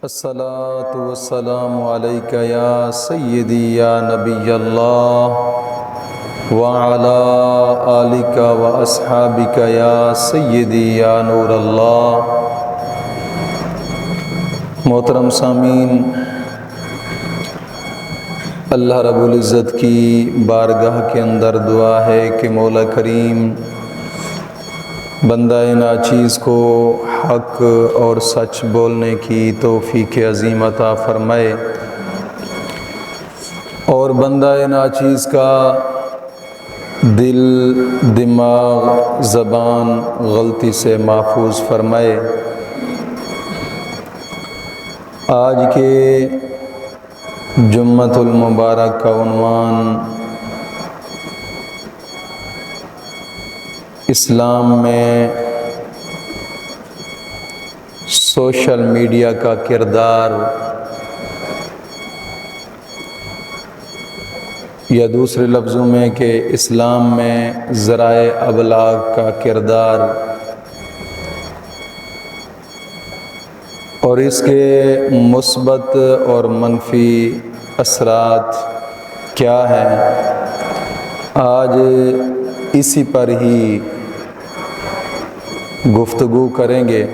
الصلاۃ والسلام علیک یا سیدی یا نبی اللہ وعلی آلک و اصحابک یا سیدی یا نور اللہ۔ محترم سامعین، اللہ رب العزت کی بارگاہ کے اندر دعا ہے کہ مولا کریم بندہ ناچیز کو حق اور سچ بولنے کی توفیق عظیم عطا فرمائے، اور بندہ ناچیز کا دل، دماغ، زبان غلطی سے محفوظ فرمائے۔ آج کے جمعۃ المبارک کا عنوان اسلام میں سوشل میڈیا کا کردار، یا دوسرے لفظوں میں کہ اسلام میں ذرائع ابلاغ کا کردار اور اس کے مثبت اور منفی اثرات کیا ہیں، آج اسی پر ہی گفتگو کریں گے۔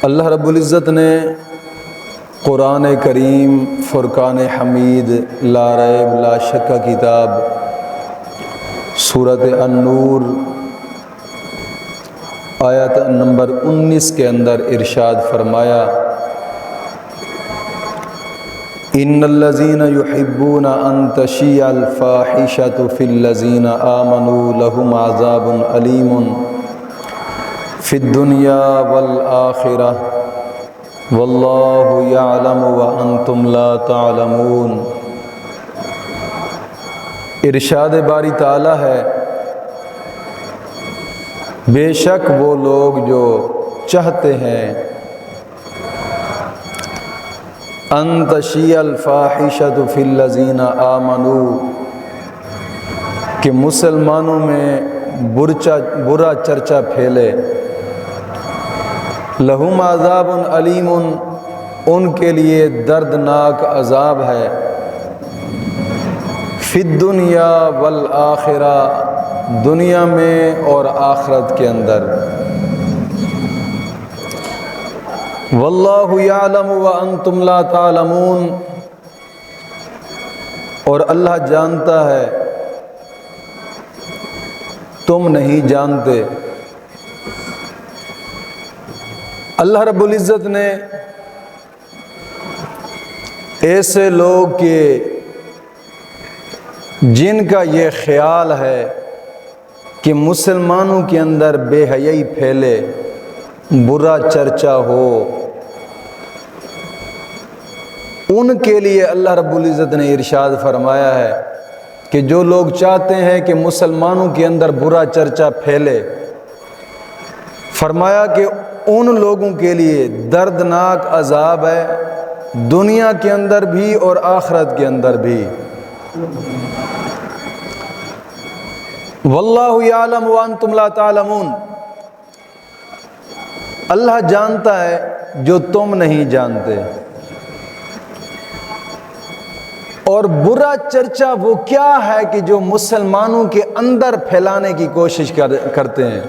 اللہ رب العزت نے قرآن کریم فرقان حمید لا ریب لا شک کا کتاب سورۃ النور آیت نمبر 19 کے اندر ارشاد فرمایا، ان الذین یحبون ان تشیع الفاحشۃ فی الذین آمنوا لهم عذاب علیم فی الدنیا والآخرہ واللہ یعلم وانتم لا تعلمون۔ ارشاد باری تعالی ہے، بے شک وہ لوگ جو چاہتے ہیں ان تشیع الفاحشۃ فی الذین آمنوا، کہ مسلمانوں میں برا چرچا پھیلے، لہم عذاب علیم، ان کے لیے دردناک عذاب ہے، فی الدنیا والآخرہ، دنیا میں اور آخرت کے اندر، واللہ یعلم وانتم لا تعلمون، اور اللہ جانتا ہے تم نہیں جانتے۔ اللہ رب العزت نے ایسے لوگ کے جن کا یہ خیال ہے کہ مسلمانوں کے اندر بے حیائی پھیلے، برا چرچا ہو، ان کے لیے اللہ رب العزت نے ارشاد فرمایا ہے کہ جو لوگ چاہتے ہیں کہ مسلمانوں کے اندر برا چرچا پھیلے، فرمایا کہ ان لوگوں کے لیے دردناک عذاب ہے، دنیا کے اندر بھی اور آخرت کے اندر بھی۔ واللہ یعلم وانتم لا تعلمون، اللہ جانتا ہے جو تم نہیں جانتے۔ اور برا چرچا وہ کیا ہے کہ جو مسلمانوں کے اندر پھیلانے کی کوشش کرتے ہیں۔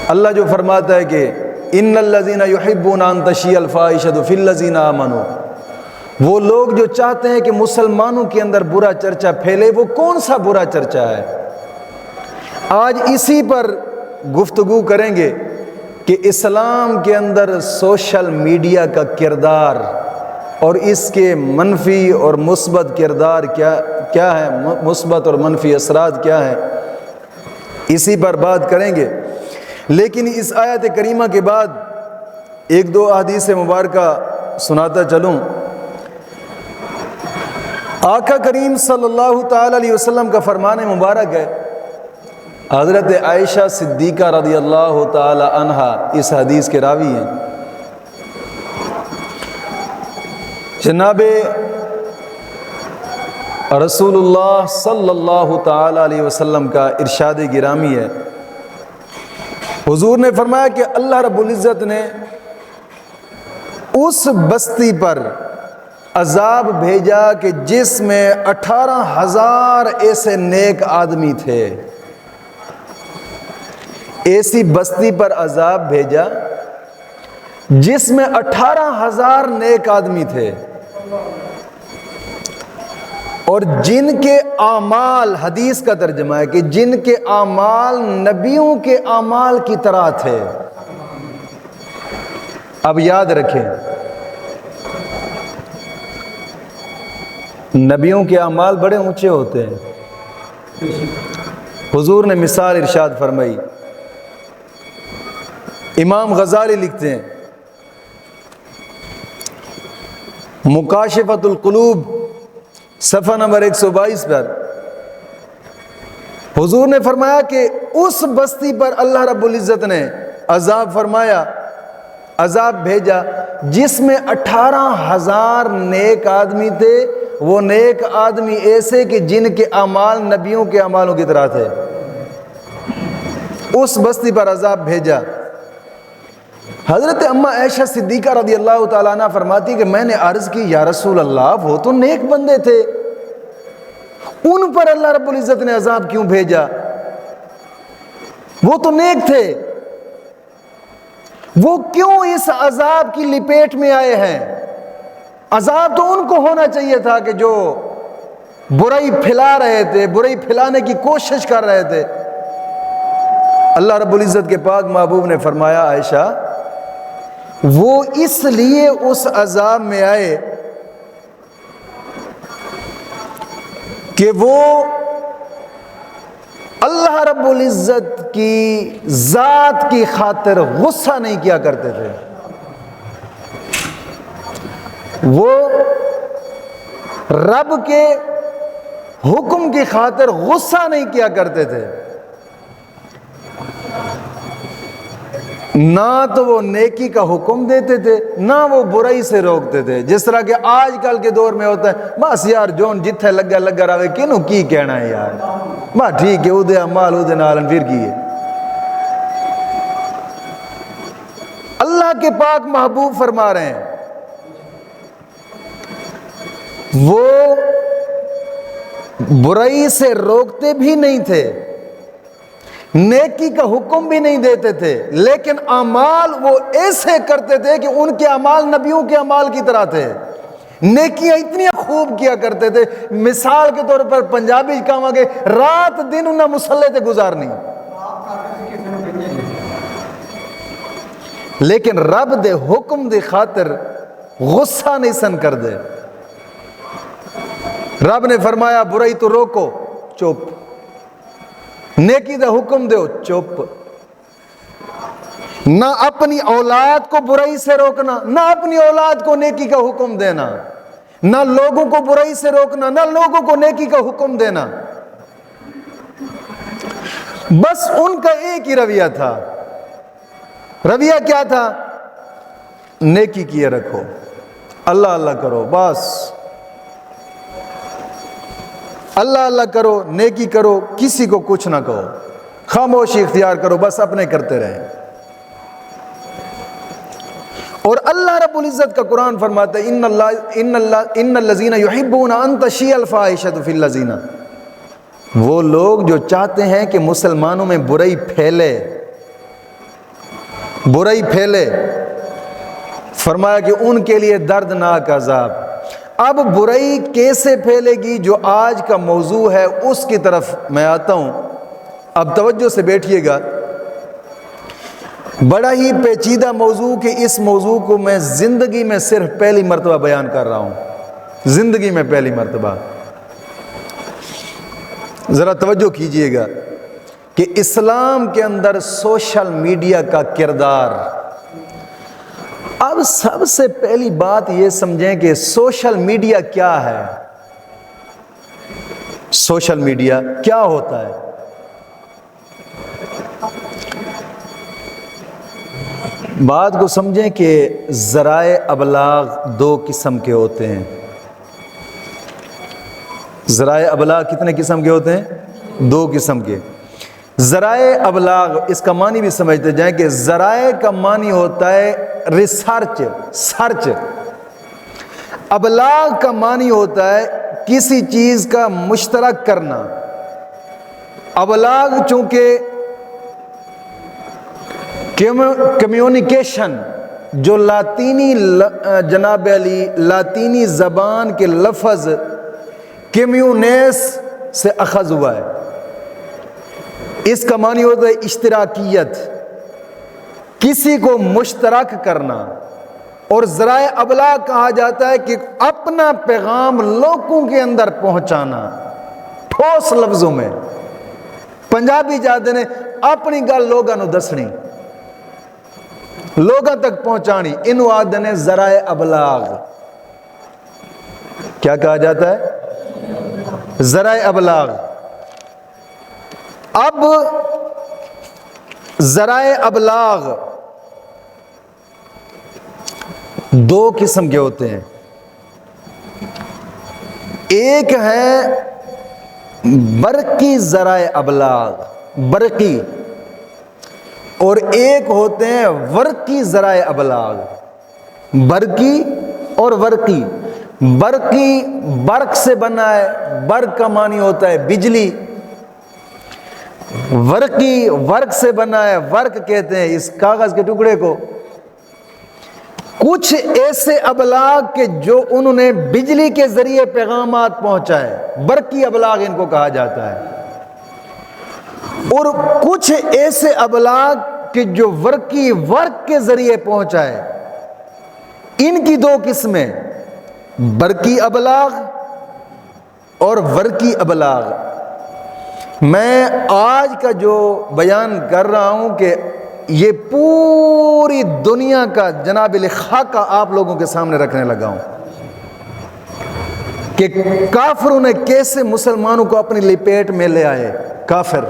اللہ جو فرماتا ہے کہ ان الذین یحبون ان تشیع الفاحشۃ فی الذین آمنوا، وہ لوگ جو چاہتے ہیں کہ مسلمانوں کے اندر برا چرچا پھیلے، وہ کون سا برا چرچا ہے؟ آج اسی پر گفتگو کریں گے کہ اسلام کے اندر سوشل میڈیا کا کردار اور اس کے منفی اور مثبت کردار کیا ہے، مثبت اور منفی اثرات کیا ہیں، اسی پر بات کریں گے۔ لیکن اس آیت کریمہ کے بعد ایک دو احادیث مبارکہ سناتا چلوں۔ آقا کریم صلی اللہ تعالی علیہ وسلم کا فرمان مبارک ہے، حضرت عائشہ صدیقہ رضی اللہ تعالی عنہا اس حدیث کے راوی ہیں، جناب رسول اللہ صلی اللہ تعالی علیہ وسلم کا ارشاد گرامی ہے حضور نے فرمایا کہ اللہ رب العزت نے اس بستی پر عذاب بھیجا کہ جس میں 18,000 ایسے نیک آدمی تھے۔ ایسی بستی پر عذاب بھیجا جس میں 18,000 نیک آدمی تھے، اور جن کے اعمال، حدیث کا ترجمہ ہے کہ جن کے اعمال نبیوں کے اعمال کی طرح تھے۔ اب یاد رکھیں، نبیوں کے اعمال بڑے اونچے ہوتے ہیں۔ حضور نے مثال ارشاد فرمائی، امام غزالی لکھتے ہیں مکاشفۃ القلوب صفحہ نمبر 122 پر، حضور نے فرمایا کہ اس بستی پر اللہ رب العزت نے عذاب فرمایا، عذاب بھیجا جس میں 18,000 نیک آدمی تھے۔ وہ نیک آدمی ایسے کہ جن کے اعمال نبیوں کے اعمالوں کی طرح تھے۔ اس بستی پر عذاب بھیجا۔ حضرت اما عائشہ صدیقہ رضی اللہ تعالیٰ عنہ فرماتی کہ میں نے عرض کی یا رسول اللہ، وہ تو نیک بندے تھے، ان پر اللہ رب العزت نے عذاب کیوں بھیجا؟ وہ تو نیک تھے، وہ کیوں اس عذاب کی لپیٹ میں آئے ہیں؟ عذاب تو ان کو ہونا چاہیے تھا کہ جو برائی پھیلا رہے تھے، برائی پھیلانے کی کوشش کر رہے تھے۔ اللہ رب العزت کے پاک محبوب نے فرمایا عائشہ، وہ اس لیے اس عذاب میں آئے کہ وہ اللہ رب العزت کی ذات کی خاطر غصہ نہیں کیا کرتے تھے، وہ رب کے حکم کی خاطر غصہ نہیں کیا کرتے تھے، نہ تو وہ نیکی کا حکم دیتے تھے، نہ وہ برائی سے روکتے تھے۔ جس طرح کہ آج کل کے دور میں ہوتا ہے، بس یار جون جتھے لگا رہے کنوں کی کہنا ہے یار، بس ٹھیک ہے اودے عمال اودے نالن پھر کی ہے۔ اللہ کے پاک محبوب فرما رہے ہیں وہ برائی سے روکتے بھی نہیں تھے، نیکی کا حکم بھی نہیں دیتے تھے، لیکن اعمال وہ ایسے کرتے تھے کہ ان کے اعمال نبیوں کے اعمال کی طرح تھے۔ نیکیاں اتنی خوب کیا کرتے تھے، مثال کے طور پر پنجابی کہاں گے رات دن انہیں مسلح تے گزارنی، لیکن رب دے حکم دی خاطر غصہ نہیں سن کر دے۔ رب نے فرمایا برائی تو روکو، چپ، نیکی دا حکم دیو، چپ، نہ اپنی اولاد کو برائی سے روکنا، نہ اپنی اولاد کو نیکی کا حکم دینا، نہ لوگوں کو برائی سے روکنا، نہ لوگوں کو نیکی کا حکم دینا۔ بس ان کا ایک ہی رویہ تھا۔ رویہ کیا تھا؟ نیکی کیے رکھو، اللہ اللہ کرو، بس اللہ اللہ کرو، نیکی کرو، کسی کو کچھ نہ کہو، خاموشی اختیار کرو، بس اپنے کرتے رہیں۔ اور اللہ رب العزت کا قرآن فرماتا ہے ان الذین یحبون ان تشیع الفاحشۃ فی الذین، وہ لوگ جو چاہتے ہیں کہ مسلمانوں میں برائی پھیلے، برائی پھیلے، فرمایا کہ ان کے لیے دردناک عذاب۔ اب برائی کیسے پھیلے گی جو آج کا موضوع ہے اس کی طرف میں آتا ہوں۔ اب توجہ سے بیٹھیے گا، بڑا ہی پیچیدہ موضوع کہ اس موضوع کو میں زندگی میں صرف پہلی مرتبہ بیان کر رہا ہوں، زندگی میں پہلی مرتبہ۔ ذرا توجہ کیجئے گا کہ اسلام کے اندر سوشل میڈیا کا کردار۔ اب سب سے پہلی بات یہ سمجھیں کہ سوشل میڈیا کیا ہے، سوشل میڈیا کیا ہوتا ہے۔ بات کو سمجھیں کہ ذرائع ابلاغ دو قسم کے ہوتے ہیں۔ ذرائع ابلاغ کتنے قسم کے ہوتے ہیں؟ دو قسم کے۔ ذرائع ابلاغ اس کا معنی بھی سمجھتے جائیں کہ ذرائع کا معنی ہوتا ہے ریسرچ، سرچ۔ ابلاغ کا معنی ہوتا ہے کسی چیز کا مشترک کرنا۔ ابلاغ چونکہ کمیونیکیشن، جو لاطینی جناب علی لاطینی زبان کے لفظ کمیونیس سے اخذ ہوا ہے، اس کا معنی ہوتا ہے اشتراکیت، کسی کو مشترک کرنا۔ اور ذرائع ابلاغ کہا جاتا ہے کہ اپنا پیغام لوگوں کے اندر پہنچانا ٹھوس لفظوں میں۔ پنجابی جاتے نے اپنی گل لوگوں نو دسنی، لوگوں تک پہنچانی، انہوں آدھے نے ذرائع ابلاغ۔ کیا کہا جاتا ہے؟ ذرائع ابلاغ۔ اب ذرائع ابلاغ دو قسم کے ہوتے ہیں، ایک ہے برقی ذرائع ابلاغ، برقی، اور ایک ہوتے ہیں ورقی ذرائع ابلاغ۔ برقی اور ورقی۔ برقی برق سے بنا ہے، برق کا معنی ہوتا ہے بجلی۔ ورقی ورق سے بنا ہے، ورق کہتے ہیں اس کاغذ کے ٹکڑے کو۔ کچھ ایسے ابلاغ کے جو انہوں نے بجلی کے ذریعے پیغامات پہنچائے، برقی ابلاغ ان کو کہا جاتا ہے۔ اور کچھ ایسے ابلاغ کہ جو ورقی ورق کے ذریعے پہنچائے، ان کی دو قسمیں، برقی ابلاغ اور ورقی ابلاغ۔ میں آج کا جو بیان کر رہا ہوں کہ یہ پوری دنیا کا جناب خاکہ آپ لوگوں کے سامنے رکھنے لگا ہوں کہ کافروں نے کیسے مسلمانوں کو اپنی لپیٹ میں لے آئے۔ کافر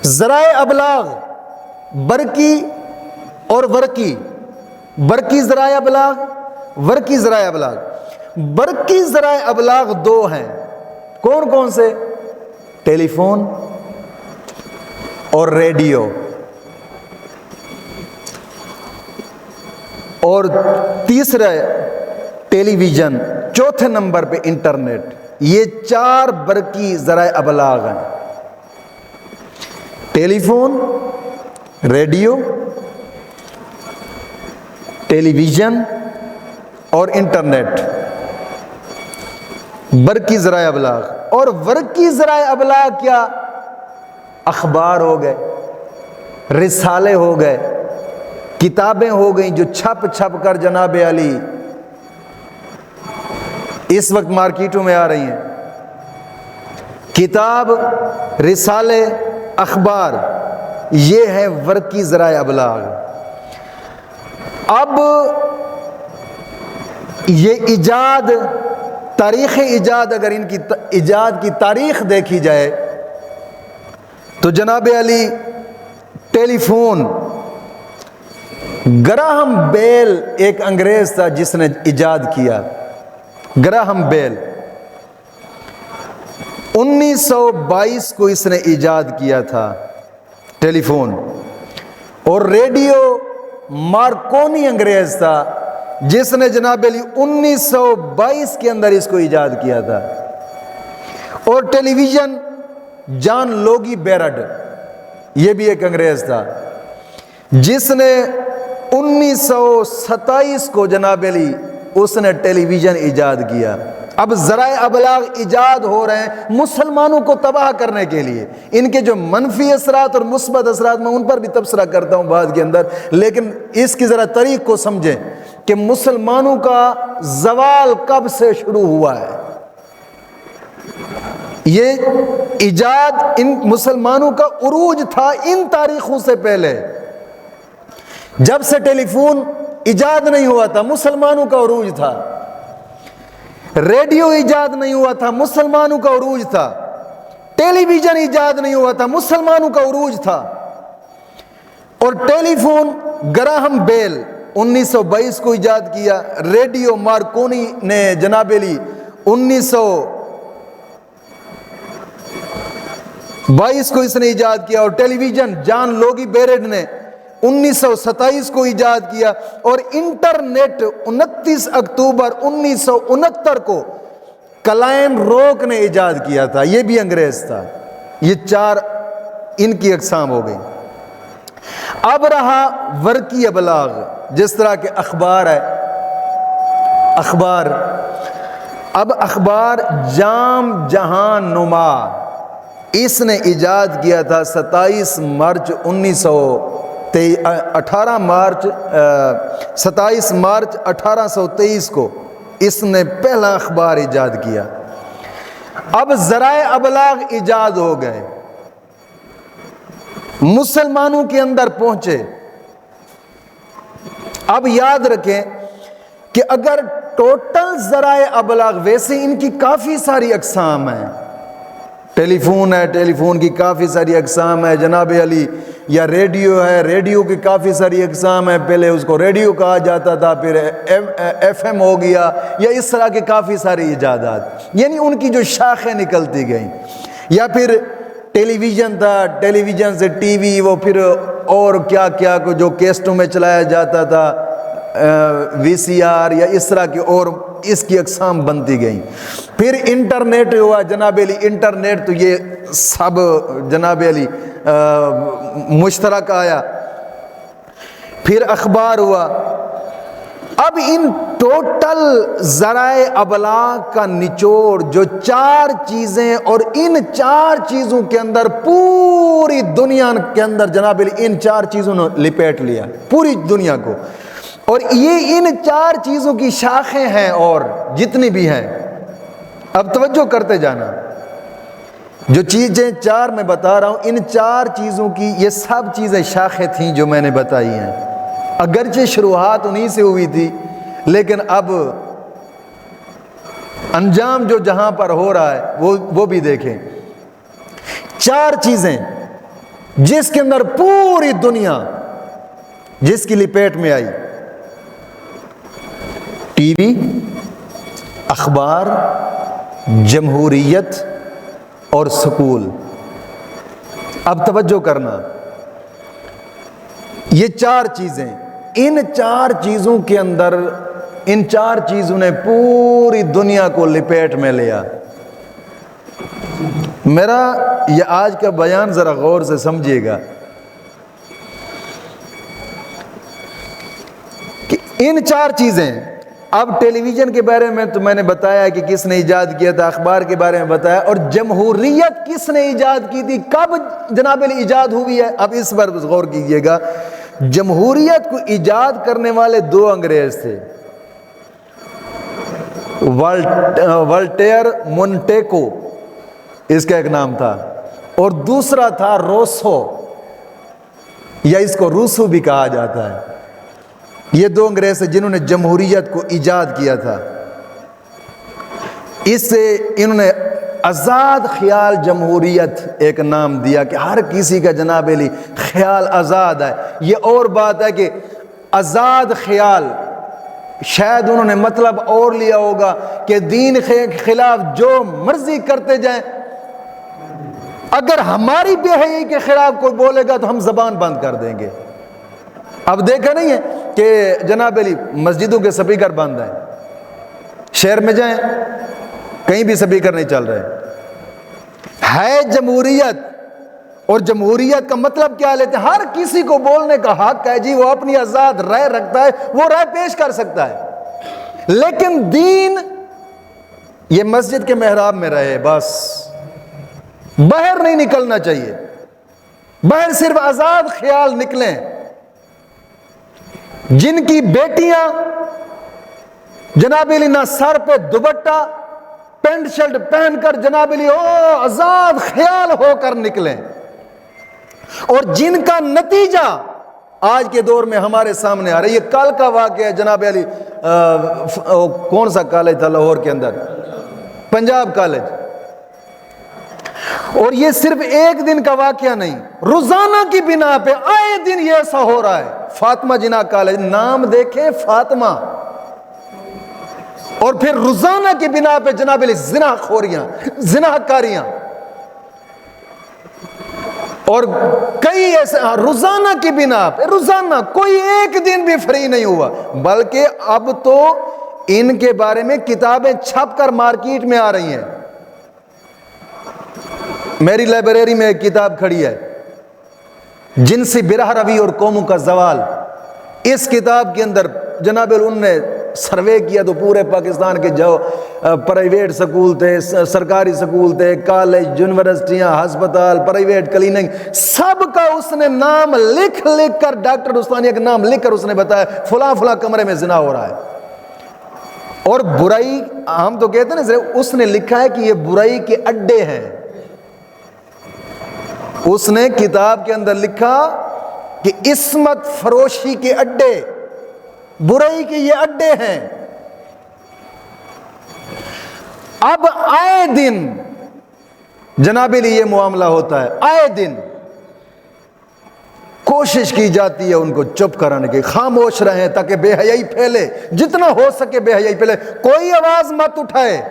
ذرائع ابلاغ برقی اور ورقی، برقی ذرائع ابلاغ، ورقی ذرائع ابلاغ۔ برقی ذرائع ابلاغ دو ہیں، کون کون سے؟ ٹیلی فون اور ریڈیو، اور تیسرا ٹیلی ویژن، چوتھے نمبر پہ انٹرنیٹ۔ یہ چار برقی ذرائع ابلاغ ہیں، ٹیلی فون، ریڈیو، ٹیلی ویژن اور انٹرنیٹ، برقی ذرائع ابلاغ۔ اور ورقی ذرائع ابلاغ کیا؟ اخبار ہو گئے، رسالے ہو گئے، کتابیں ہو گئیں جو چھپ چھپ کر جناب علی اس وقت مارکیٹوں میں آ رہی ہیں۔ کتاب، رسالے، اخبار، یہ ہے ورقی ذرائع ابلاغ۔ اب یہ ایجاد، تاریخ ایجاد، اگر ان کی ایجاد کی تاریخ دیکھی جائے تو جناب علی ٹیلی فون، گراہم بیل ایک انگریز تھا جس نے ایجاد کیا، گراہم بیل 1922 کو اس نے ایجاد کیا تھا ٹیلی فون۔ اور ریڈیو مارکونی انگریز تھا جس نے جناب علی 1922 کے اندر اس کو ایجاد کیا تھا۔ اور ٹیلی ویژن جان لوگی بیرڈ، یہ بھی ایک انگریز تھا جس نے 1927 کو جناب علی اس نے ٹیلی ویژن ایجاد کیا۔ اب ذرائع ابلاغ ایجاد ہو رہے ہیں مسلمانوں کو تباہ کرنے کے لیے۔ ان کے جو منفی اثرات اور مثبت اثرات میں ان پر بھی تبصرہ کرتا ہوں بعد کے اندر، لیکن اس کی ذرا طریق کو سمجھیں کہ مسلمانوں کا زوال کب سے شروع ہوا ہے۔ یہ ایجاد ان مسلمانوں کا عروج تھا ان تاریخوں سے پہلے۔ جب سے ٹیلی فون ایجاد نہیں ہوا تھا مسلمانوں کا عروج تھا، ریڈیو ایجاد نہیں ہوا تھا مسلمانوں کا عروج تھا، ٹیلی ویژن ایجاد نہیں ہوا تھا مسلمانوں کا عروج تھا۔ اور ٹیلی فون گراہم بیل 1922 کو ایجاد کیا، ریڈیو مارکونی نے جناب علی 22 کو اس نے ایجاد کیا، اور ٹیلی ویژن جان لوگی بیرڈ نے 1927 کو ایجاد کیا، اور انٹرنیٹ 29 اکتوبر 1969 کو کلائن روک نے ایجاد کیا تھا، یہ بھی انگریز تھا۔ یہ 4 ان کی اقسام ہو گئی۔ اب رہا ورقی ابلاغ، جس طرح کے اخبار ہے، اخبار، اب اخبار جام جہان نما اس نے ایجاد کیا تھا 27 مارچ 1823 کو اس نے پہلا اخبار ایجاد کیا۔ اب ذرائع ابلاغ ایجاد ہو گئے، مسلمانوں کے اندر پہنچے۔ اب یاد رکھیں کہ اگر ٹوٹل ذرائع ابلاغ، ویسے ان کی کافی ساری اقسام ہیں، ٹیلی فون ہے، ٹیلی فون کی کافی ساری اقسام ہے جناب علی، یا ریڈیو ہے، ریڈیو کی کافی ساری اقسام ہے، پہلے اس کو ریڈیو کہا جاتا تھا، پھر ایف ایم ہو گیا، یا اس طرح کے کافی سارے ایجادات، یعنی ان کی جو شاخیں نکلتی گئیں۔ یا پھر ٹیلی ویژن تھا، ٹیلی ویژن سے ٹی وی، وہ پھر اور کیا کیا کو جو کیسٹوں میں چلایا جاتا تھا، وی سی آر، یا اس طرح کی اور اس کی اقسام بنتی گئیں۔ پھر انٹرنیٹ ہوا جناب علی، انٹرنیٹ تو یہ سب جناب علی مشترک آیا۔ پھر اخبار ہوا۔ اب ان ٹوٹل ذرائع ابلاغ کا نچوڑ جو 4 چیزیں، اور ان 4 چیزوں کے اندر پوری دنیا کے اندر جناب علی ان 4 چیزوں نے لپیٹ لیا پوری دنیا کو، اور یہ ان 4 چیزوں کی شاخیں ہیں، اور جتنی بھی ہیں، اب توجہ کرتے جانا، جو چیزیں 4 میں بتا رہا ہوں، ان 4 چیزوں کی یہ سب چیزیں شاخیں تھیں جو میں نے بتائی ہیں، اگرچہ شروعات انہی سے ہوئی تھی، لیکن اب انجام جو جہاں پر ہو رہا ہے وہ بھی دیکھیں۔ 4 چیزیں جس کے اندر پوری دنیا جس کی لپیٹ میں آئی: ٹی وی، اخبار، جمہوریت اور سکول۔ اب توجہ کرنا، یہ 4 چیزیں، ان 4 چیزوں کے اندر، ان 4 چیزوں نے پوری دنیا کو لپیٹ میں لیا۔ میرا یہ آج کا بیان ذرا غور سے سمجھیے گا کہ ان 4 چیزیں، اب ٹیلی ویژن کے بارے میں تو میں نے بتایا کہ کس نے ایجاد کیا تھا، اخبار کے بارے میں بتایا، اور جمہوریت کس نے ایجاد کی تھی، کب جناب علی ایجاد ہوئی ہے، اب اس پر غور کیجئے گا۔ جمہوریت کو ایجاد کرنے والے 2 انگریز تھے، والٹیر مونٹیکو اس کا ایک نام تھا، اور دوسرا تھا روسو، یا اس کو روسو بھی کہا جاتا ہے۔ یہ 2 انگریز ہیں جنہوں نے جمہوریت کو ایجاد کیا تھا۔ اس سے انہوں نے آزاد خیال جمہوریت ایک نام دیا کہ ہر کسی کا جناب علی خیال آزاد ہے۔ یہ اور بات ہے کہ آزاد خیال، شاید انہوں نے مطلب اور لیا ہوگا کہ دین کے خلاف جو مرضی کرتے جائیں، اگر ہماری بے حیائی کے خلاف کوئی بولے گا تو ہم زبان بند کر دیں گے۔ اب دیکھا نہیں ہے کہ جناب علی مسجدوں کے سپیکر بند ہیں، شہر میں جائیں کہیں بھی سپیکر نہیں چل رہے۔ ہے جمہوریت، اور جمہوریت کا مطلب کیا لیتے ہیں؟ ہر کسی کو بولنے کا حق ہے جی، وہ اپنی آزاد رائے رکھتا ہے، وہ رائے پیش کر سکتا ہے، لیکن دین یہ مسجد کے محراب میں رہے، بس باہر نہیں نکلنا چاہیے، باہر صرف آزاد خیال نکلیں۔ جن کی بیٹیاں جناب علی نہ سر پہ دوپٹہ، پینٹ شرٹ پہن کر جناب علی آزاد خیال ہو کر نکلیں، اور جن کا نتیجہ آج کے دور میں ہمارے سامنے آ رہا ہے۔ یہ کل کا واقعہ ہے جناب علی، کون سا کالج تھا لاہور کے اندر؟ پنجاب کالج۔ اور یہ صرف ایک دن کا واقعہ نہیں، روزانہ کی بنا پہ آئے دن یہ ایسا ہو رہا ہے۔ فاطمہ جناح کالج، نام دیکھیں فاطمہ، اور پھر روزانہ کی بنا پہ جناب علی زنا خوریاں، زنا کاریاں۔ اور کئی ایسے روزانہ کی بنا پہ، روزانہ کوئی ایک دن بھی فری نہیں ہوا، بلکہ اب تو ان کے بارے میں کتابیں چھپ کر مارکیٹ میں آ رہی ہیں۔ میری لائبریری میں ایک کتاب کھڑی ہے، جنسی برہ روی اور قوموں کا زوال۔ اس کتاب کے اندر جناب ان نے سروے کیا تو پورے پاکستان کے جو پرائیویٹ سکول تھے، سرکاری سکول تھے، کالج، یونیورسٹیاں، ہسپتال، پرائیویٹ کلینک، سب کا اس نے نام لکھ کر، ڈاکٹر دستانیہ کا نام لکھ کر اس نے بتایا فلاں فلاں کمرے میں زنا ہو رہا ہے۔ اور برائی، ہم تو کہتے ہیں نا، اس نے لکھا ہے کہ یہ برائی کے اڈے ہیں۔ اس نے کتاب کے اندر لکھا کہ عصمت فروشی کے اڈے، برائی کے یہ اڈے ہیں۔ اب آئے دن جناب علی یہ معاملہ ہوتا ہے، آئے دن کوشش کی جاتی ہے ان کو چپ کرانے کی، خاموش رہیں تاکہ بے حیائی پھیلے، جتنا ہو سکے بے حیائی پھیلے، کوئی آواز مت اٹھائے۔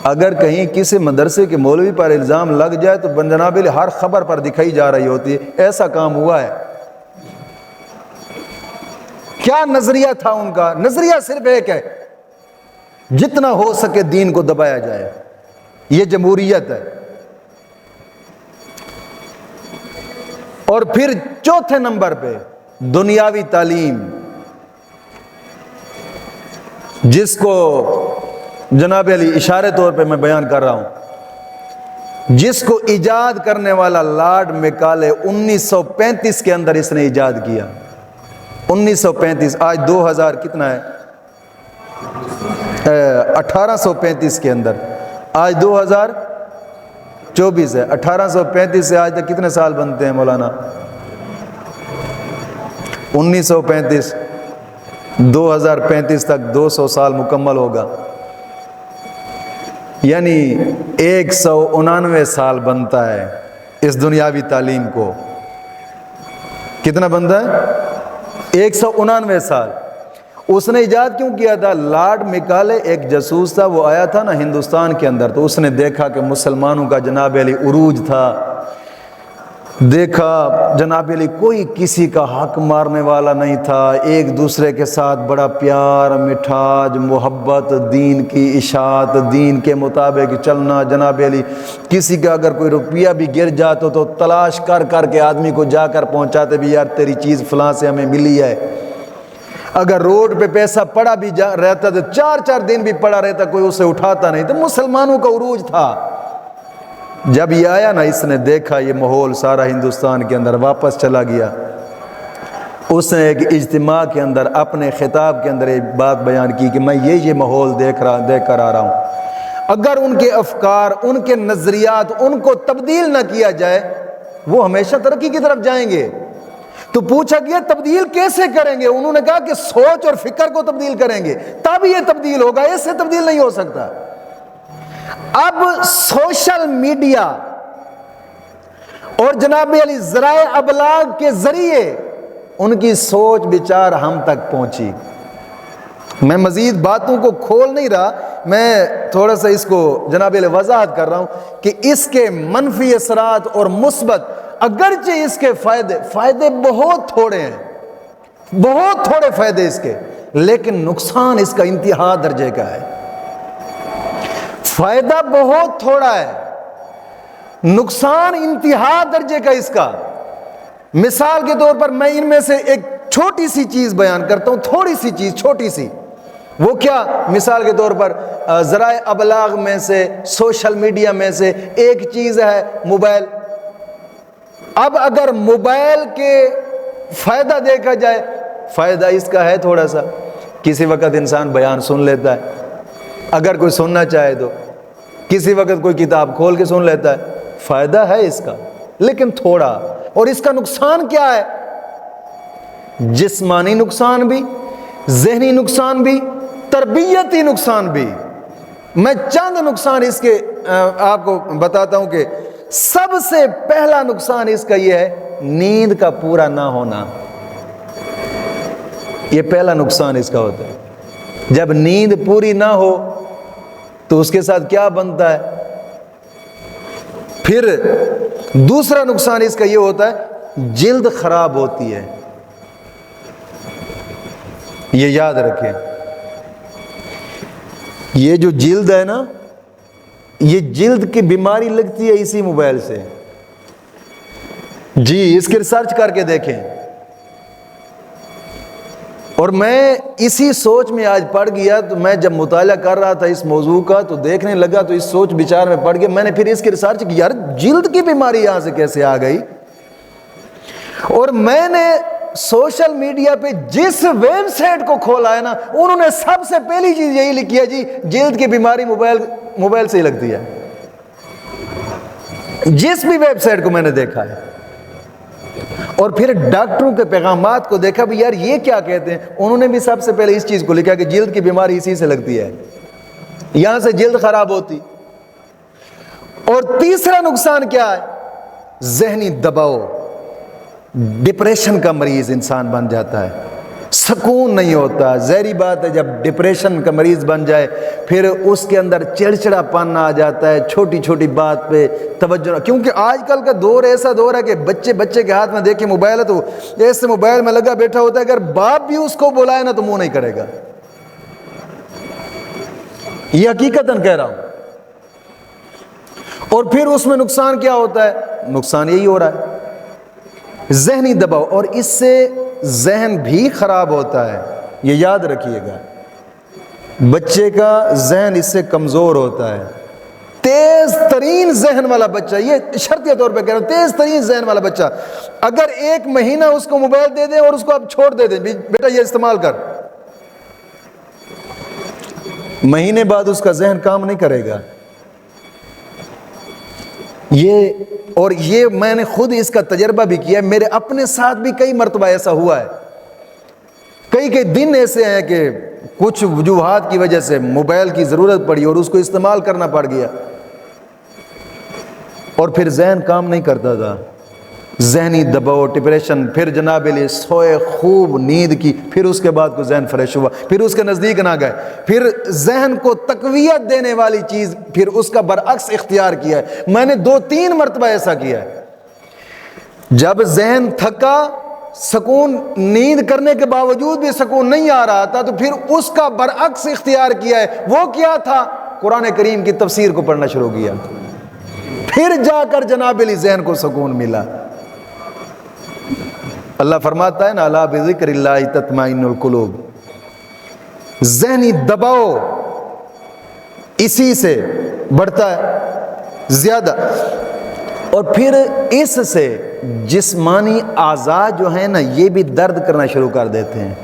اگر کہیں کسی مدرسے کے مولوی پر الزام لگ جائے تو جناب علی ہر خبر پر دکھائی جا رہی ہوتی ہے ایسا کام ہوا ہے۔ کیا نظریہ تھا ان کا؟ نظریہ صرف ایک ہے، جتنا ہو سکے دین کو دبایا جائے، یہ جمہوریت ہے۔ اور پھر چوتھے نمبر پہ دنیاوی تعلیم، جس کو جناب علی اشارے طور پہ میں بیان کر رہا ہوں، جس کو ایجاد کرنے والا لارڈ میکالے 1935 کے اندر اس نے ایجاد کیا۔ 1935، آج 2000 کتنا ہے، 1835 کے اندر، آج 2024 ہے۔ 1835 سے آج تک کتنے سال بنتے ہیں مولانا؟ 1935، 2035 تک 200 سال مکمل ہوگا، یعنی 199 سال بنتا ہے اس دنیاوی تعلیم کو۔ کتنا بنتا ہے؟ 199 سال۔ اس نے ایجاد کیوں کیا تھا؟ لارڈ میکالے ایک جاسوس تھا، وہ آیا تھا نا ہندوستان کے اندر، تو اس نے دیکھا کہ مسلمانوں کا جناب علی عروج تھا، دیکھا جناب علی کوئی کسی کا حق مارنے والا نہیں تھا، ایک دوسرے کے ساتھ بڑا پیار، مٹھاس، محبت، دین کی اشاعت، دین کے مطابق چلنا۔ جناب علی کسی کا اگر کوئی روپیہ بھی گر جاتا تو تلاش کر کے آدمی کو جا کر پہنچاتے بھی، یار تیری چیز فلاں سے ہمیں ملی ہے۔ اگر روڈ پہ پیسہ پڑا بھی رہتا تو 4 دن بھی پڑا رہتا، کوئی اسے اٹھاتا نہیں۔ تو مسلمانوں کا عروج تھا۔ جب یہ آیا نا، اس نے دیکھا یہ ماحول سارا ہندوستان کے اندر، واپس چلا گیا۔ اس نے ایک اجتماع کے اندر اپنے خطاب کے اندر ایک بات بیان کی کہ میں یہ ماحول دیکھ کر آ رہا ہوں، اگر ان کے افکار، ان کے نظریات، ان کو تبدیل نہ کیا جائے، وہ ہمیشہ ترقی کی طرف جائیں گے۔ تو پوچھا گیا تبدیل کیسے کریں گے؟ انہوں نے کہا کہ سوچ اور فکر کو تبدیل کریں گے، تب یہ تبدیل ہوگا، ایسے تبدیل نہیں ہو سکتا۔ اب سوشل میڈیا اور جناب علی ذرائع ابلاغ کے ذریعے ان کی سوچ بچار ہم تک پہنچی۔ میں مزید باتوں کو کھول نہیں رہا، میں تھوڑا سا اس کو جناب علی وضاحت کر رہا ہوں کہ اس کے منفی اثرات اور مثبت، اگرچہ اس کے فائدے بہت تھوڑے ہیں، بہت تھوڑے فائدے اس کے، لیکن نقصان اس کا انتہا درجے کا ہے۔ فائدہ بہت تھوڑا ہے، نقصان انتہا درجے کا اس کا۔ مثال کے طور پر میں ان میں سے ایک چھوٹی سی چیز بیان کرتا ہوں، تھوڑی سی چیز، چھوٹی سی۔ وہ کیا؟ مثال کے طور پر ذرائع ابلاغ میں سے، سوشل میڈیا میں سے ایک چیز ہے موبائل۔ اب اگر موبائل کے فائدہ دیکھا جائے، فائدہ اس کا ہے تھوڑا سا، کسی وقت انسان بیان سن لیتا ہے، اگر کوئی سننا چاہے تو کسی وقت کوئی کتاب کھول کے سن لیتا ہے، فائدہ ہے اس کا، لیکن تھوڑا۔ اور اس کا نقصان کیا ہے؟ جسمانی نقصان بھی، ذہنی نقصان بھی، تربیتی نقصان بھی۔ میں چند نقصان اس کے آپ کو بتاتا ہوں کہ سب سے پہلا نقصان اس کا یہ ہے نیند کا پورا نہ ہونا۔ یہ پہلا نقصان اس کا ہوتا ہے۔ جب نیند پوری نہ ہو تو اس کے ساتھ کیا بنتا ہے؟ پھر دوسرا نقصان اس کا یہ ہوتا ہے جلد خراب ہوتی ہے، یہ یاد رکھیں، یہ جو جلد ہے نا، یہ جلد کی بیماری لگتی ہے اسی موبائل سے، جی اس کی ریسرچ کر کے دیکھیں۔ اور میں اسی سوچ میں آج پڑ گیا، تو میں جب مطالعہ کر رہا تھا اس موضوع کا تو دیکھنے لگا تو اس سوچ بچار میں پڑ گیا، میں نے پھر اس کی ریسرچ کی، یار جلد کی بیماری یہاں سے کیسے آ گئی؟ اور میں نے سوشل میڈیا پہ جس ویب سائٹ کو کھولا ہے نا، انہوں نے سب سے پہلی چیز یہی لکھی ہے، جی جلد کی بیماری موبائل سے ہی لگتی ہے، جس بھی ویب سائٹ کو میں نے دیکھا ہے۔ اور پھر ڈاکٹروں کے پیغامات کو دیکھا بھی یار یہ کیا کہتے ہیں، انہوں نے بھی سب سے پہلے اس چیز کو لکھا کہ جلد کی بیماری اسی سے لگتی ہے، یہاں سے جلد خراب ہوتی۔ اور تیسرا نقصان کیا ہے؟ ذہنی دباؤ، ڈپریشن کا مریض انسان بن جاتا ہے، سکون نہیں ہوتا۔ ظاہری بات ہے جب ڈپریشن کا مریض بن جائے پھر اس کے اندر چڑچڑا پن آ جاتا ہے، چھوٹی چھوٹی بات پہ توجہ، کیونکہ آج کل کا دور ایسا دور ہے کہ بچے کے ہاتھ میں دیکھیں موبائل ہے تو ایسے موبائل میں لگا بیٹھا ہوتا ہے، اگر باپ بھی اس کو بلائے نا تو منہ نہیں کرے گا، یہ حقیقتاً کہہ رہا ہوں۔ اور پھر اس میں نقصان کیا ہوتا ہے؟ نقصان یہی ہو رہا ہے ذہنی دباؤ، اور اس سے ذہن بھی خراب ہوتا ہے، یہ یاد رکھیے گا، بچے کا ذہن اس سے کمزور ہوتا ہے۔ تیز ترین ذہن والا بچہ، یہ شرطیہ طور پہ کہہ رہا ہوں، تیز ترین ذہن والا بچہ اگر 1 مہینہ اس کو موبائل دے دیں اور اس کو آپ چھوڑ دے دیں، بیٹا یہ استعمال کر، مہینے بعد اس کا ذہن کام نہیں کرے گا۔ یہ میں نے خود اس کا تجربہ بھی کیا ہے، میرے اپنے ساتھ بھی کئی مرتبہ ایسا ہوا ہے، کئی دن ایسے ہیں کہ کچھ وجوہات کی وجہ سے موبائل کی ضرورت پڑی اور اس کو استعمال کرنا پڑ گیا، اور پھر ذہن کام نہیں کرتا تھا، ذہنی دباؤ، ڈپریشن، پھر جناب علی سوئے خوب نیند کی، پھر اس کے بعد کو ذہن فریش ہوا، پھر اس کے نزدیک نہ گئے، پھر ذہن کو تقویت دینے والی چیز پھر اس کا برعکس اختیار کیا ہے۔ میں نے 2-3 مرتبہ ایسا کیا ہے، جب ذہن تھکا، سکون، نیند کرنے کے باوجود بھی سکون نہیں آ رہا تھا، تو پھر اس کا برعکس اختیار کیا ہے۔ وہ کیا تھا؟ قرآن کریم کی تفسیر کو پڑھنا شروع کیا، پھر جا کر جناب علی ذہن کو سکون ملا۔ اللہ فرماتا ہے نا الا بذکر اللہ تطمئن القلوب، ذہنی دباؤ اسی سے بڑھتا ہے زیادہ، اور پھر اس سے جسمانی اعضاء جو ہیں نا یہ بھی درد کرنا شروع کر دیتے ہیں،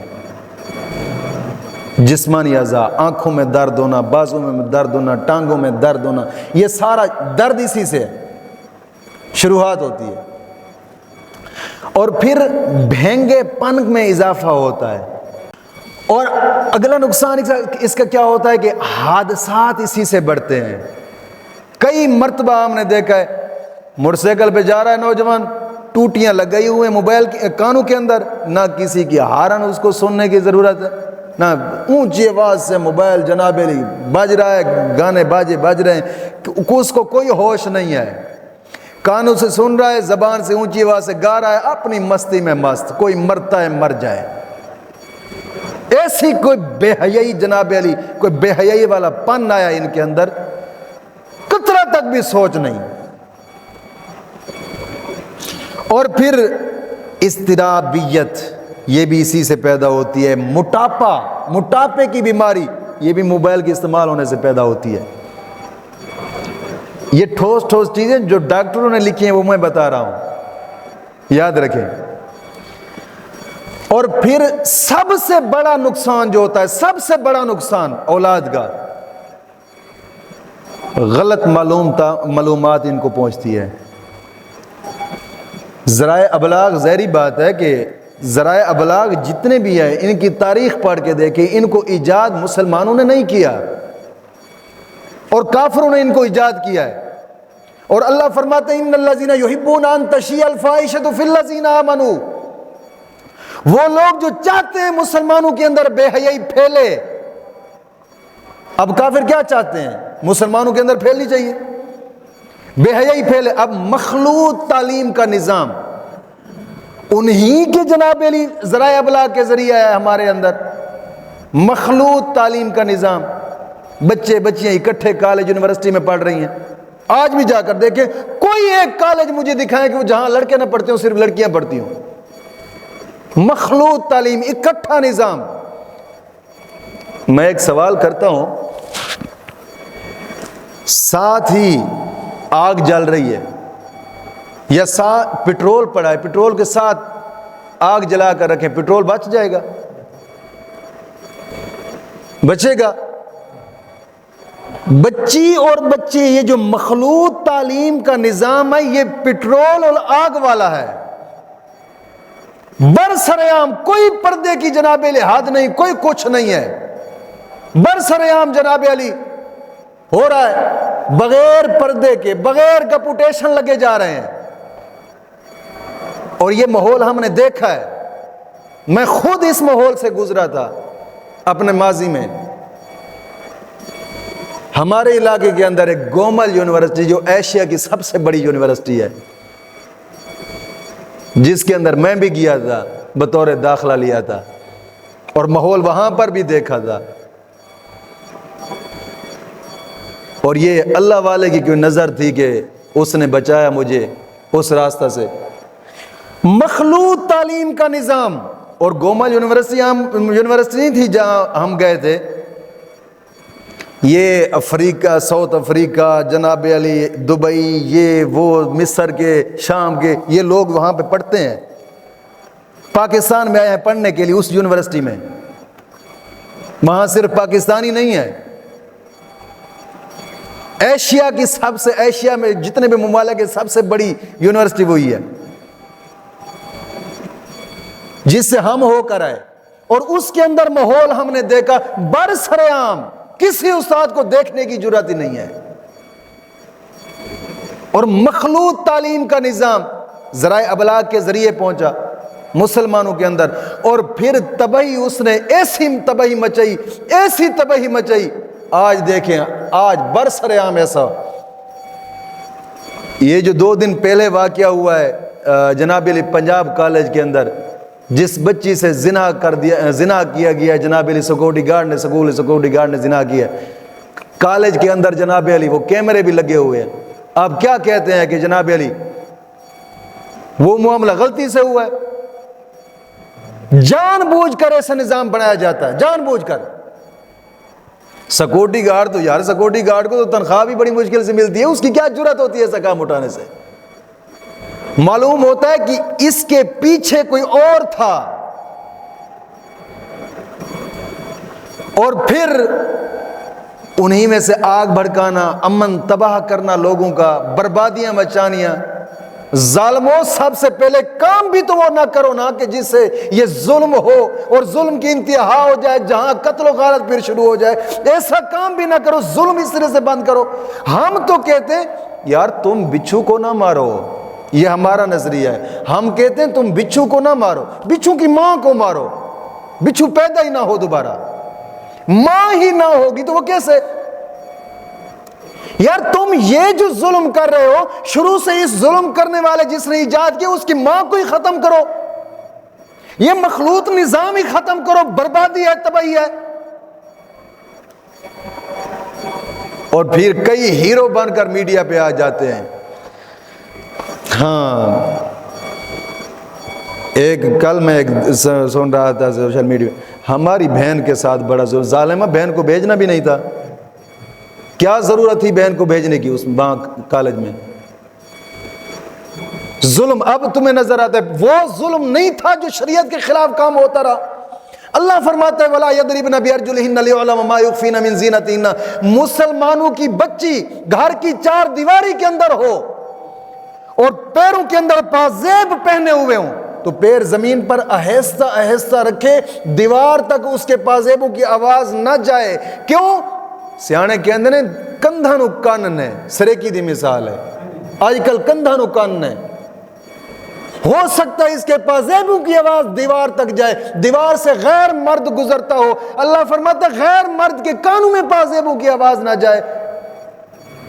جسمانی اعضاء، آنکھوں میں درد ہونا، بازوں میں درد ہونا، ٹانگوں میں درد ہونا، یہ سارا درد اسی سے شروعات ہوتی ہے۔ اور پھر بھینگے پن میں اضافہ ہوتا ہے، اور اگلا نقصان اس کا کیا ہوتا ہے کہ حادثات اسی سے بڑھتے ہیں۔ کئی مرتبہ ہم نے دیکھا ہے موٹر سائیکل پہ جا رہا ہے نوجوان، ٹوٹیاں لگائی ہوئے موبائل کانوں کے اندر، نہ کسی کی ہارن اس کو سننے کی ضرورت ہے، نہ اونچی آواز سے موبائل جناب علی بج رہا ہے، گانے باجے بج رہے ہیں، اس کو کوئی ہوش نہیں ہے، کانوں سے سن رہا ہے، زبان سے اونچی آواز سے گا رہا ہے، اپنی مستی میں مست، کوئی مرتا ہے مر جائے۔ ایسی کوئی بے حیائی جناب علی، کوئی بے حیائی والا پن آیا ان کے اندر، قطرہ تک بھی سوچ نہیں۔ اور پھر اضطرابیت، یہ بھی اسی سے پیدا ہوتی ہے۔ موٹاپے کی بیماری، یہ بھی موبائل کے استعمال ہونے سے پیدا ہوتی ہے۔ یہ ٹھوس چیزیں جو ڈاکٹروں نے لکھی ہیں وہ میں بتا رہا ہوں، یاد رکھیں۔ اور پھر سب سے بڑا نقصان جو ہوتا ہے، سب سے بڑا نقصان اولاد کا، غلط معلومات ان کو پہنچتی ہے۔ ذرائع ابلاغ، ظاہری بات ہے کہ ذرائع ابلاغ جتنے بھی ہیں ان کی تاریخ پڑھ کے دیکھیں، ان کو ایجاد مسلمانوں نے نہیں کیا اور کافروں نے ان کو ایجاد کیا ہے۔ اور اللہ فرماتے ہیں ان الذین یحبون ان تشیع الفاحشۃ فی الذین آمنوا، وہ لوگ جو چاہتے ہیں مسلمانوں کے اندر بے حیائی پھیلے۔ اب کافر کیا چاہتے ہیں؟ مسلمانوں کے اندر پھیلنی چاہیے، بے حیائی پھیلے. اب مخلوط تعلیم کا نظام انہی کے جناب علی ذرائع ابلاغ کے ذریعے ہے ہمارے اندر. مخلوط تعلیم کا نظام, بچے بچیاں اکٹھے کالج یونیورسٹی میں پڑھ رہی ہیں. آج بھی جا کر دیکھیں, کوئی ایک کالج مجھے دکھائیں کہ وہ جہاں لڑکے نہ پڑھتے ہوں, صرف لڑکیاں پڑھتی ہوں. مخلوط تعلیم, اکٹھا نظام. میں ایک سوال کرتا ہوں, ساتھ ہی آگ جل رہی ہے یا ساتھ پٹرول پڑا ہے, پٹرول کے ساتھ آگ جلا کر رکھیں, پٹرول بچ جائے گا؟ بچے گا؟ بچی اور بچے, یہ جو مخلوط تعلیم کا نظام ہے یہ پٹرول اور آگ والا ہے. برسرعام کوئی پردے کی جناب علی حد نہیں, کوئی کچھ نہیں ہے. برسرعام جناب علی ہو رہا ہے, بغیر پردے کے, بغیر کپوٹیشن لگے جا رہے ہیں. اور یہ ماحول ہم نے دیکھا ہے, میں خود اس ماحول سے گزرا تھا اپنے ماضی میں. ہمارے علاقے کے اندر ایک گومل یونیورسٹی جو ایشیا کی سب سے بڑی یونیورسٹی ہے, جس کے اندر میں بھی گیا تھا, بطور داخلہ لیا تھا اور ماحول وہاں پر بھی دیکھا تھا. اور یہ اللہ والے کی کوئی نظر تھی کہ اس نے بچایا مجھے اس راستہ سے. مخلوط تعلیم کا نظام. اور گومل یونیورسٹی نہیں تھی جہاں ہم گئے تھے, یہ افریقہ, ساؤتھ افریقہ, جناب علی دبئی, یہ وہ مصر کے, شام کے, یہ لوگ وہاں پہ پڑھتے ہیں. پاکستان میں آئے ہیں پڑھنے کے لیے اس یونیورسٹی میں. وہاں صرف پاکستانی نہیں ہے, ایشیا کی سب سے, ایشیا میں جتنے بھی ممالک ہے سب سے بڑی یونیورسٹی وہی ہے جس سے ہم ہو کر آئے. اور اس کے اندر ماحول ہم نے دیکھا, برسرعام کسی استاد کو دیکھنے کی جرات ہی نہیں ہے. اور مخلوط تعلیم کا نظام ذرائع ابلاغ کے ذریعے پہنچا مسلمانوں کے اندر. اور پھر تباہی اس نے ایسی تباہی مچائی, ایسی تباہی مچائی. آج دیکھیں, آج برسرعام ایسا, یہ جو 2 دن پہلے واقعہ ہوا ہے جناب علی پنجاب کالج کے اندر, جس بچی سے زنا کیا گیا جناب علی, سیکورٹی گارڈ نے, سیکورٹی گارڈ نے زنا کیا کالج کے اندر جناب علی. وہ کیمرے بھی لگے ہوئے ہیں. آپ کیا کہتے ہیں کہ جناب علی وہ معاملہ غلطی سے ہوا ہے؟ جان بوجھ کر ایسا نظام بنایا جاتا ہے, جان بوجھ کر. سیکورٹی گارڈ تو یار, سیکورٹی گارڈ کو تو تنخواہ بھی بڑی مشکل سے ملتی ہے, اس کی کیا جرات ہوتی ہے ایسا کام اٹھانے سے؟ معلوم ہوتا ہے کہ اس کے پیچھے کوئی اور تھا. اور پھر انہی میں سے آگ بھڑکانا, امن تباہ کرنا, لوگوں کا بربادیاں مچانیاں. ظالموں, سب سے پہلے کام بھی تو وہ نہ کرو نا کہ جس سے یہ ظلم ہو اور ظلم کی انتہا ہو جائے, جہاں قتل و غارت پھر شروع ہو جائے. ایسا کام بھی نہ کرو, ظلم اس طرح سے بند کرو. ہم تو کہتے ہیں یار تم بچھو کو نہ مارو, یہ ہمارا نظریہ ہے. ہم کہتے ہیں تم بچھو کو نہ مارو, بچھو کی ماں کو مارو. بچھو پیدا ہی نہ ہو دوبارہ, ماں ہی نہ ہوگی تو وہ کیسے؟ یار تم یہ جو ظلم کر رہے ہو, شروع سے اس ظلم کرنے والے جس نے ایجاد کیا اس کی ماں کو ہی ختم کرو. یہ مخلوط نظام ہی ختم کرو. بربادی ہے, تباہی ہے. اور پھر کئی ہیرو بن کر میڈیا پہ آ جاتے ہیں. ہاں, کل میں سن رہا تھا سوشل میڈیا, ہماری بہن کے ساتھ بڑا ظالمہ, بہن کو بھیجنا بھی نہیں تھا. کیا ضرورت تھی بہن کو بھیجنے کی اس کالج میں؟ ظلم اب تمہیں نظر آتا ہے, وہ ظلم نہیں تھا جو شریعت کے خلاف کام ہوتا رہا. اللہ فرماتا ہے وَلَا يَضْرِبْنَ بِأَرْجُلِهِنَّ لِيُعْلَمَ مَا يُخْفِينَ مِنْ زِينَتِهِنَّ. مسلمانوں کی بچی گھر کی 4 دیواری کے اندر ہو اور پیروں کے اندر پازیب پہنے ہوئے ہوں تو پیر زمین پر آہستہ آہستہ رکھے, دیوار تک اس کے پازیبوں کی آواز نہ جائے. کیوں؟ سیانے کے اندر کندھا نو کان نے, سرے کی دی مثال ہے. آج کل کندھا نو کان نے, ہو سکتا ہے اس کے پازیبوں کی آواز دیوار تک جائے, دیوار سے غیر مرد گزرتا ہو. اللہ فرماتا ہے غیر مرد کے کانوں میں پازیبوں کی آواز نہ جائے.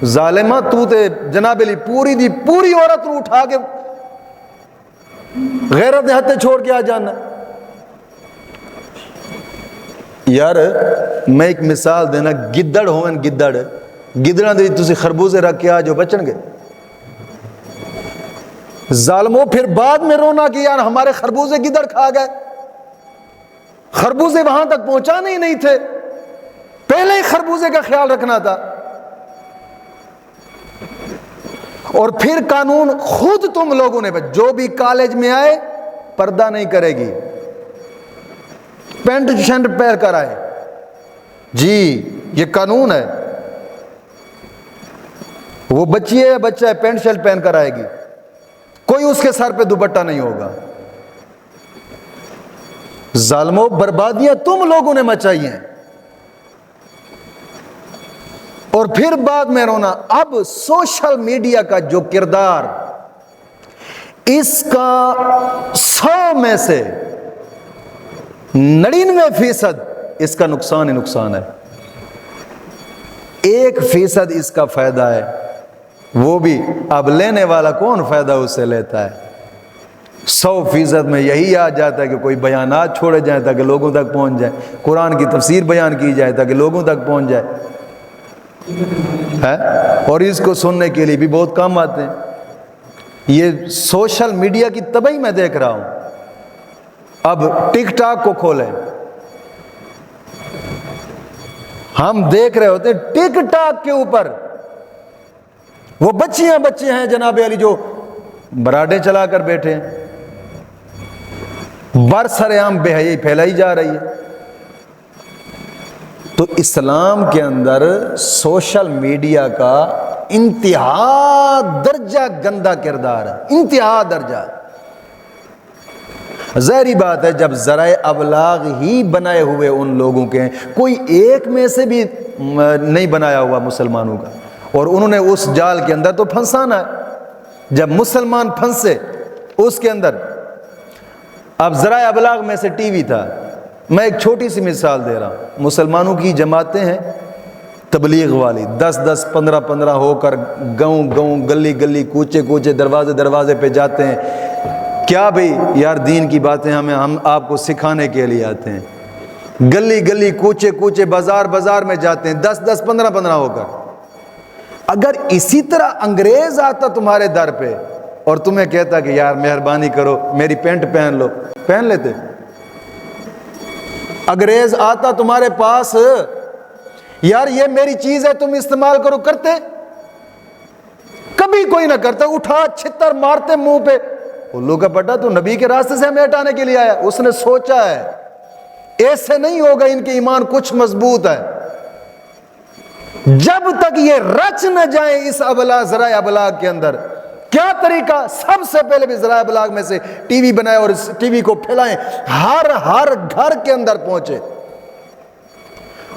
ظالمہ تو تے جناب علی پوری دی پوری عورت نو اٹھا کے غیرت ہتھے چھوڑ کے آ جانا. یار میں ایک مثال دینا, گدڑ ہوئن گدڑاں دے تسی خربوزے رکھ کے آ جو بچن گے. ظالموں پھر بعد میں رونا کہ یار ہمارے خربوزے گدڑ کھا گئے. خربوزے وہاں تک پہنچانے ہی نہیں تھے, پہلے ہی خربوزے کا خیال رکھنا تھا. اور پھر قانون خود تم لوگوں نے, جو بھی کالج میں آئے پردہ نہیں کرے گی, پینٹ شرٹ پہن کر آئے, جی یہ قانون ہے. وہ بچی ہے بچہ ہے پینٹ شرٹ پہن کر آئے گی, کوئی اس کے سر پہ دوپٹہ نہیں ہوگا. ظالموں بربادیاں تم لوگوں نے مچائی ہیں, اور پھر بعد میں رونا. اب سوشل میڈیا کا جو کردار, اس کا 100 میں سے 99% اس کا نقصان ہی نقصان ہے. 1% اس کا فائدہ ہے, وہ بھی اب لینے والا کون فائدہ اس سے لیتا ہے. 100% میں یہی آ جاتا ہے کہ کوئی بیانات چھوڑے جائیں تاکہ لوگوں تک پہنچ جائے, قرآن کی تفسیر بیان کی جائے تاکہ لوگوں تک پہنچ جائے, اور اس کو سننے کے لیے بھی بہت کام آتے ہیں. یہ سوشل میڈیا کی تباہی میں دیکھ رہا ہوں. اب ٹک ٹاک کو کھولیں, ہم دیکھ رہے ہوتے ہیں ٹک ٹاک کے اوپر وہ بچے ہیں جناب علی جو براڈے چلا کر بیٹھے ہیں, برسر عام بے حیائی پھیلائی جا رہی ہے. تو اسلام کے اندر سوشل میڈیا کا انتہا درجہ گندا کردار ہے, انتہا درجہ. ظاہری بات ہے جب ذرائع ابلاغ ہی بنائے ہوئے ان لوگوں کے ہیں, کوئی ایک میں سے بھی نہیں بنایا ہوا مسلمانوں کا, اور انہوں نے اس جال کے اندر تو پھنسانا ہے. جب مسلمان پھنسے اس کے اندر, اب ذرائع ابلاغ میں سے ٹی وی تھا. میں ایک چھوٹی سی مثال دے رہا ہوں. مسلمانوں کی جماعتیں ہیں تبلیغ والی, 10 15 ہو کر گاؤں گلی کوچے دروازے پہ جاتے ہیں. کیا بھئی یار دین کی باتیں ہم آپ کو سکھانے کے لیے آتے ہیں. گلی کوچے بازار میں جاتے ہیں 10 15 ہو کر. اگر اسی طرح انگریز آتا تمہارے در پہ اور تمہیں کہتا کہ یار مہربانی کرو میری پینٹ پہن لو, پہن لیتے؟ انگریز آتا تمہارے پاس, یار یہ میری چیز ہے تم استعمال کرو, کرتے؟ کبھی کوئی نہ کرتا. اٹھا چھتر مارتے منہ پہ. الو کا پٹا تو نبی کے راستے سے ہمیں ہٹانے کے لیے آیا. اس نے سوچا ہے ایسے نہیں ہوگا, ان کے ایمان کچھ مضبوط ہے. جب تک یہ رچ نہ جائیں اس ذرائع ابلاغ کے اندر, کیا طریقہ؟ سب سے پہلے بھی ذرائع ابلاغ میں سے ٹی وی بنائے اور اس ٹی وی کو پھیلائیں, ہر گھر کے اندر پہنچے.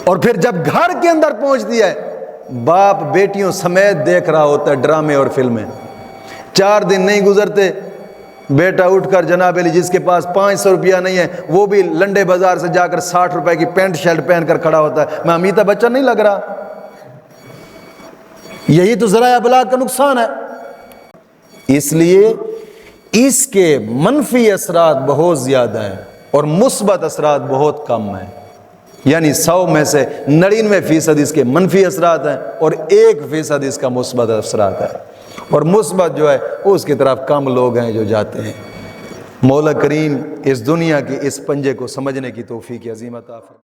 اور پھر جب گھر کے اندر پہنچ دیا ہے, باپ بیٹیوں سمیت دیکھ رہا ہوتا ہے ڈرامے اور فلمیں. 4 دن نہیں گزرتے بیٹا اٹھ کر جناب علی جس کے پاس 500 روپیہ نہیں ہے وہ بھی لنڈے بازار سے جا کر 60 روپے کی پینٹ شرٹ پہن کر کھڑا ہوتا ہے. میں امیتہ بچہ نہیں لگ رہا. یہی تو ذرائع ابلاغ کا نقصان ہے. اس لیے اس کے منفی اثرات بہت زیادہ ہیں اور مثبت اثرات بہت کم ہیں. یعنی 100 میں سے 99% اس کے منفی اثرات ہیں اور 1% اس کا مثبت اثرات ہیں. اور مثبت جو ہے اس کی طرف کم لوگ ہیں جو جاتے ہیں. مولا کریم اس دنیا کی اس پنجے کو سمجھنے کی توفیق عظیم عطا فرمائے.